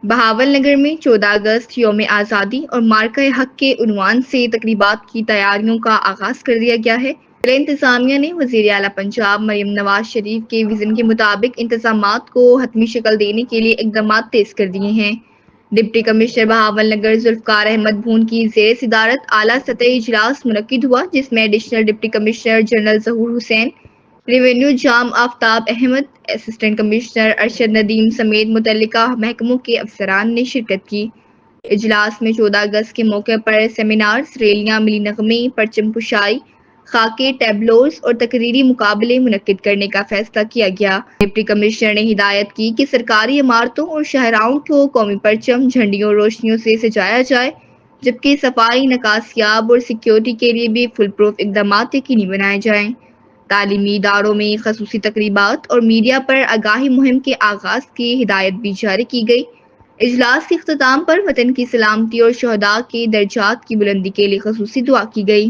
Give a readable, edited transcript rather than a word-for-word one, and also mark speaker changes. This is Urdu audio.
Speaker 1: بہاول نگر میں 14 اگست یوم آزادی اور مارکہ حق کے عنوان سے تقریبات کی تیاریوں کا آغاز کر دیا گیا ہے۔ ضلع انتظامیہ نے وزیر اعلیٰ پنجاب مریم نواز شریف کے وژن کے مطابق انتظامات کو حتمی شکل دینے کے لیے اقدامات تیز کر دیے ہیں۔ ڈپٹی کمشنر بہاول نگر ذوالفقار احمد بھون کی زیر صدارت اعلیٰ سطحی اجلاس منعقد ہوا، جس میں ایڈیشنل ڈپٹی کمشنر جنرل ظہور حسین، ریونیو جام آفتاب احمد، اسسٹنٹ کمشنر ارشد ندیم سمیت متعلقہ محکموں کے افسران نے شرکت کی۔ اجلاس میں 14 اگست کے موقع پر سیمینارز، ریلیاں، ملی نغمے، پرچم کشائی، خاکے، ٹیبلوز اور تقریری مقابلے منعقد کرنے کا فیصلہ کیا گیا۔ ڈپٹی کمشنر نے ہدایت کی کہ سرکاری عمارتوں اور شاہراہوں کو قومی پرچم، جھنڈیوں اور روشنیوں سے سجایا جائے، جبکہ صفائی، نکاسیاب اور سیکیورٹی کے لیے بھی فل پروف اقدامات یقینی بنائے جائیں۔ تعلیمی اداروں میں خصوصی تقریبات اور میڈیا پر آگاہی مہم کے آغاز کی ہدایت بھی جاری کی گئی۔ اجلاس کے اختتام پر وطن کی سلامتی اور شہداء کے درجات کی بلندی کے لیے خصوصی دعا کی گئی۔